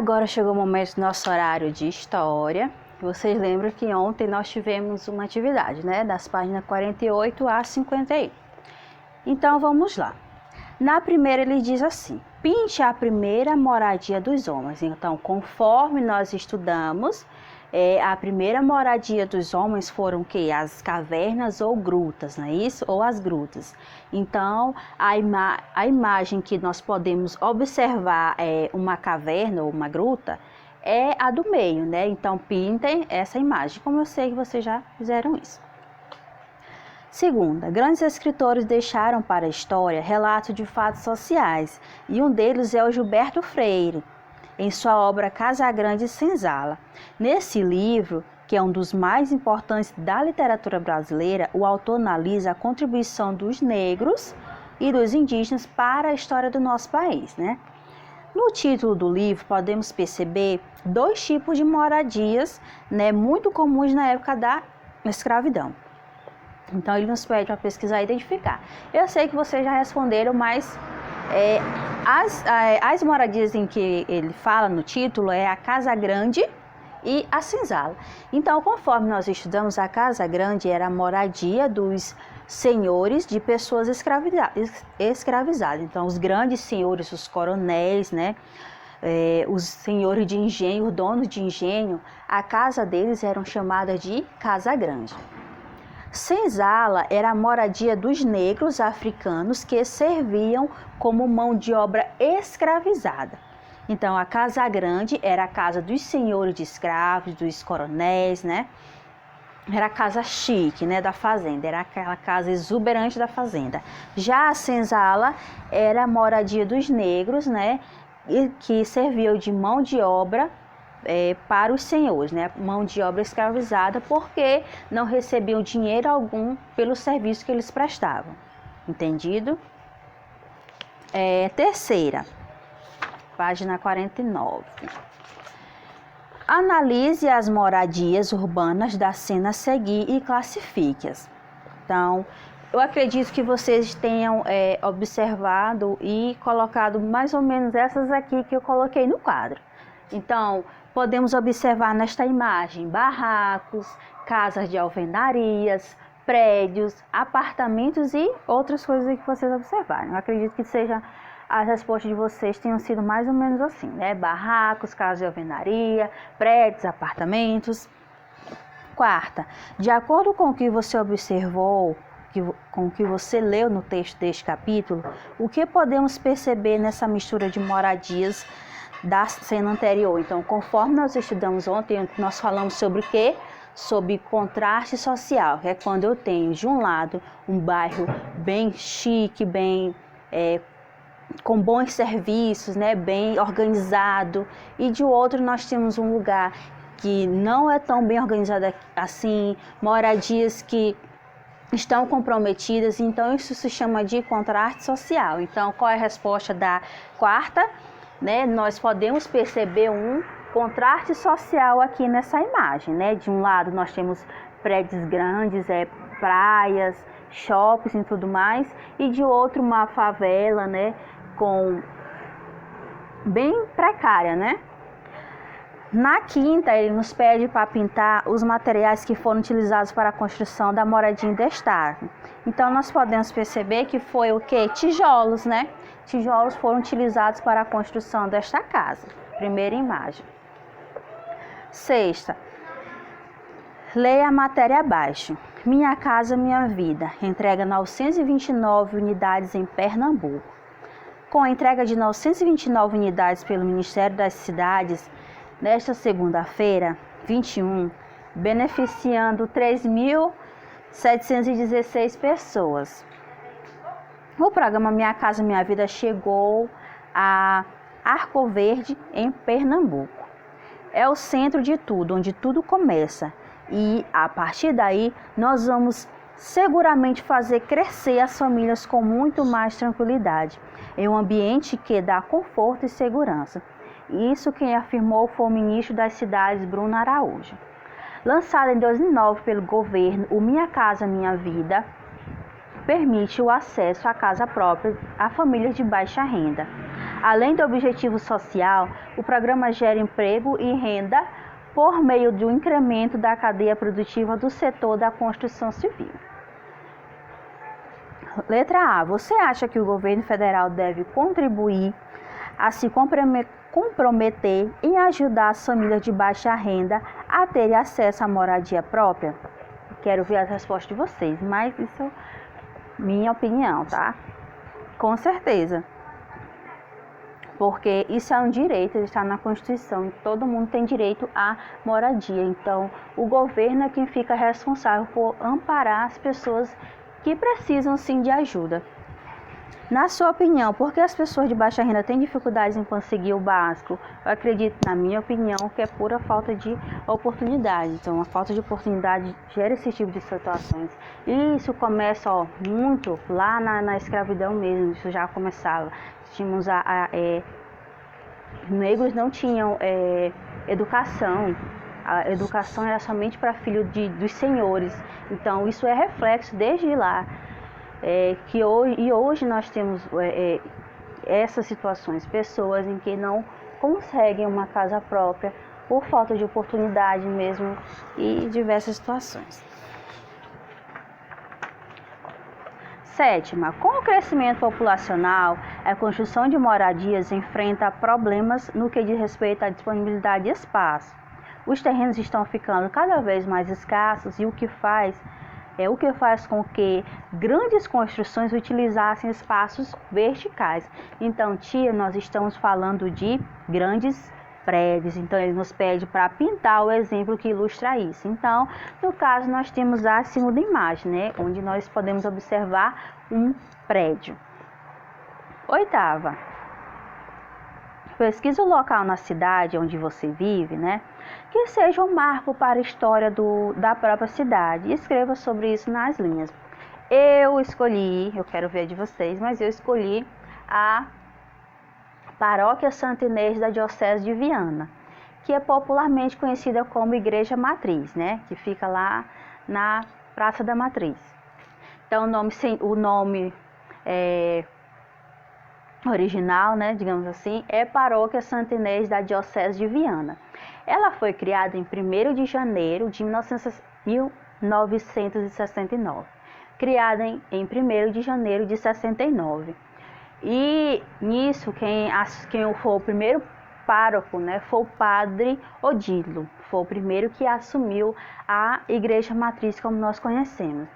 Agora chegou o momento do nosso horário de história. Vocês lembram que ontem nós tivemos uma atividade, né? Das páginas 48 a 51. Então vamos lá. Na primeira ele diz assim: pinte a primeira moradia dos homens. Então, conforme nós estudamos, a primeira moradia dos homens foram o quê? As cavernas ou grutas, não é isso? Ou as grutas. Então, a imagem que nós podemos observar uma caverna ou uma gruta é a do meio, né? Então, pintem essa imagem, como eu sei que vocês já fizeram isso. Segunda, grandes escritores deixaram para a história relatos de fatos sociais, e um deles é o Gilberto Freire, em sua obra Casagrande e Senzala. Nesse livro, que é um dos mais importantes da literatura brasileira, o autor analisa a contribuição dos negros e dos indígenas para a história do nosso país, né? No título do livro, podemos perceber dois tipos de moradias, né, muito comuns na época da escravidão. Então, ele nos pede para pesquisar e identificar. Eu sei que vocês já responderam, mas as moradias em que ele fala no título é a Casa Grande e a Senzala. Então, conforme nós estudamos, a Casa Grande era a moradia dos senhores de pessoas escravizadas. Então, os grandes senhores, os coronéis, né? Os senhores de engenho, os donos de engenho, a casa deles eram chamadas de Casa Grande. Senzala era a moradia dos negros africanos que serviam como mão de obra escravizada. Então, a Casa Grande era a casa dos senhores de escravos, dos coronéis, né? Era a casa chique, né, da fazenda, era aquela casa exuberante da fazenda. Já a Senzala era a moradia dos negros, né, que serviam de mão de obra para os senhores, né? Mão de obra escravizada, porque não recebiam dinheiro algum pelo serviço que eles prestavam. Entendido? Terceira, página 49. Analise as moradias urbanas da cena a seguir e classifique-as. Então, eu acredito que vocês tenham observado e colocado mais ou menos essas aqui que eu coloquei no quadro. Então, podemos observar nesta imagem barracos, casas de alvenarias, prédios, apartamentos e outras coisas que vocês observaram. Eu acredito que as respostas de vocês tenham sido mais ou menos assim, né? Barracos, casas de alvenaria, prédios, apartamentos. Quarta, de acordo com o que você observou, com o que você leu no texto deste capítulo, o que podemos perceber nessa mistura de moradias da cena anterior? Então, conforme nós estudamos ontem, nós falamos sobre o quê? Sobre contraste social, que é quando eu tenho, de um lado, um bairro bem chique, bem com bons serviços, né, bem organizado, e de outro nós temos um lugar que não é tão bem organizado assim, moradias que estão comprometidas. Então, isso se chama de contraste social. Então, qual é a resposta da quarta? Né, nós podemos perceber um contraste social aqui nessa imagem, né? De um lado nós temos prédios grandes, praias, shoppings e tudo mais, e de outro uma favela, né? Bem precária, né? Na quinta, ele nos pede para pintar os materiais que foram utilizados para a construção da moradia em destaque. Então, nós podemos perceber que foi o quê? Tijolos, né? Tijolos foram utilizados para a construção desta casa. Primeira imagem. Sexta, leia a matéria abaixo. Minha Casa Minha Vida, entrega 929 unidades em Pernambuco. Com a entrega de 929 unidades pelo Ministério das Cidades, nesta segunda-feira, 21, beneficiando 3.716 pessoas. O programa Minha Casa Minha Vida chegou a Arco Verde, em Pernambuco. É o centro de tudo, onde tudo começa. E, a partir daí, nós vamos seguramente fazer crescer as famílias com muito mais tranquilidade, em um ambiente que dá conforto e segurança. Isso quem afirmou foi o ministro das Cidades, Bruno Araújo. Lançado em 2009 pelo governo, o Minha Casa Minha Vida permite o acesso à casa própria a famílias de baixa renda. Além do objetivo social, o programa gera emprego e renda por meio do incremento da cadeia produtiva do setor da construção civil. Letra A. Você acha que o governo federal deve contribuir a se comprometer em ajudar as famílias de baixa renda a terem acesso à moradia própria? Quero ver as respostas de vocês, mas isso é minha opinião, tá? Com certeza. Porque isso é um direito, ele está na Constituição, e todo mundo tem direito à moradia. Então, o governo é quem fica responsável por amparar as pessoas que precisam sim de ajuda. Na sua opinião, por que as pessoas de baixa renda têm dificuldades em conseguir o básico? Eu acredito, na minha opinião, que é pura falta de oportunidade. Então, a falta de oportunidade gera esse tipo de situações. E isso começa muito lá na escravidão mesmo, isso já começava. Tínhamos negros não tinham educação. A educação era somente para filho dos senhores. Então, isso é reflexo desde lá. Hoje nós temos essas situações, pessoas em que não conseguem uma casa própria por falta de oportunidade mesmo e diversas situações. 7ª, com o crescimento populacional, a construção de moradias enfrenta problemas no que diz respeito à disponibilidade de espaço. Os terrenos estão ficando cada vez mais escassos e o que faz com que grandes construções utilizassem espaços verticais. Então, tia, nós estamos falando de grandes prédios. Então, ele nos pede para pintar o exemplo que ilustra isso. Então, no caso, nós temos a segunda imagem, né, onde nós podemos observar um prédio. 8ª, pesquisa o local na cidade onde você vive, né, que seja um marco para a história da própria cidade. Escreva sobre isso nas linhas. Eu quero ver de vocês, mas eu escolhi a Paróquia Santa Inês da Diocese de Viana, que é popularmente conhecida como Igreja Matriz, né, que fica lá na Praça da Matriz. Então, o nome original, né, digamos assim, é Paróquia Santa Inês da Diocese de Viana. Ela foi criada em 1º de janeiro de 1969, criada em 1º de janeiro de 69. E nisso, quem foi o primeiro pároco, né, foi o padre Odilo, foi o primeiro que assumiu a Igreja Matriz como nós conhecemos.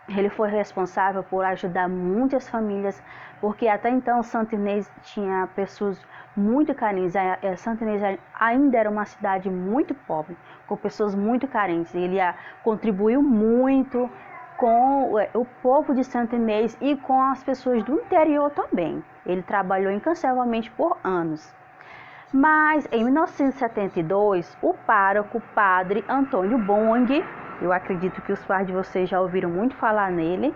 Ele foi responsável por ajudar muitas famílias, porque até então Santa Inês tinha pessoas muito carentes. Santa Inês ainda era uma cidade muito pobre, com pessoas muito carentes. Ele contribuiu muito com o povo de Santa Inês e com as pessoas do interior também. Ele trabalhou incansavelmente por anos. Mas em 1972, o pároco Padre Antônio Bong, eu acredito que os pais de vocês já ouviram muito falar nele.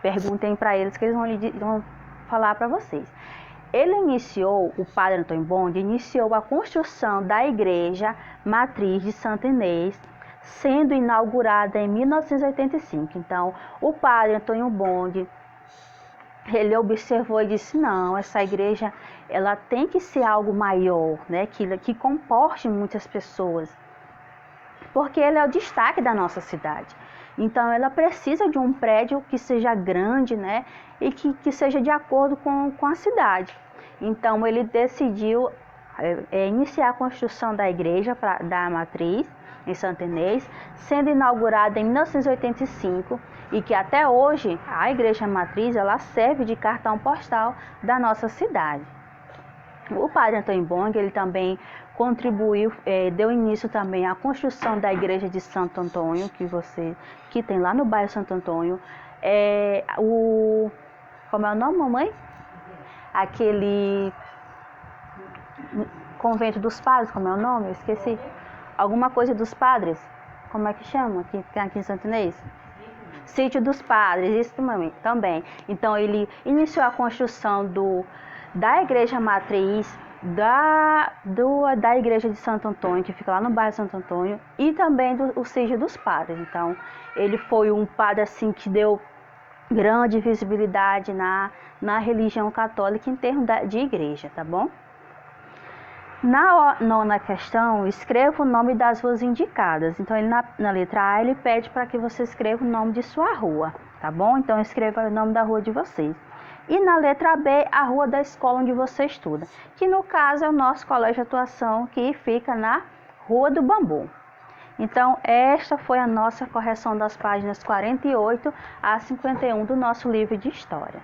Perguntem para eles que eles vão falar para vocês. O Padre Antônio Bong iniciou a construção da Igreja Matriz de Santa Inês, sendo inaugurada em 1985. Então, o Padre Antônio Bong, ele observou e disse, não, essa igreja ela tem que ser algo maior, né, que comporte muitas pessoas, porque ele é o destaque da nossa cidade. Então, ela precisa de um prédio que seja grande, né, e que seja de acordo com a cidade. Então, ele decidiu iniciar a construção da igreja da Matriz, em Santa Inês, sendo inaugurada em 1985, e que até hoje a Igreja Matriz ela serve de cartão postal da nossa cidade. O Padre Antônio Bong, ele também contribuiu, deu início também à construção da Igreja de Santo Antônio, que tem lá no bairro Santo Antônio. Como é o nome, mamãe? Aquele convento dos padres, como é o nome? Eu esqueci. Alguma coisa dos padres, como é que chama aqui em Santa Inês? Sítio dos Padres, isso também. Então, ele iniciou a construção da Igreja Matriz, da Igreja de Santo Antônio, que fica lá no bairro Santo Antônio, e também do Sítio dos Padres. Então, ele foi um padre assim que deu grande visibilidade na religião católica em termos de igreja, tá bom? Na nona questão, escreva o nome das ruas indicadas. Então, na letra A, ele pede para que você escreva o nome de sua rua, tá bom? Então, escreva o nome da rua de vocês. E na letra B, a rua da escola onde você estuda, que no caso é o nosso colégio de atuação, que fica na Rua do Bambu. Então, esta foi a nossa correção das páginas 48 a 51 do nosso livro de História.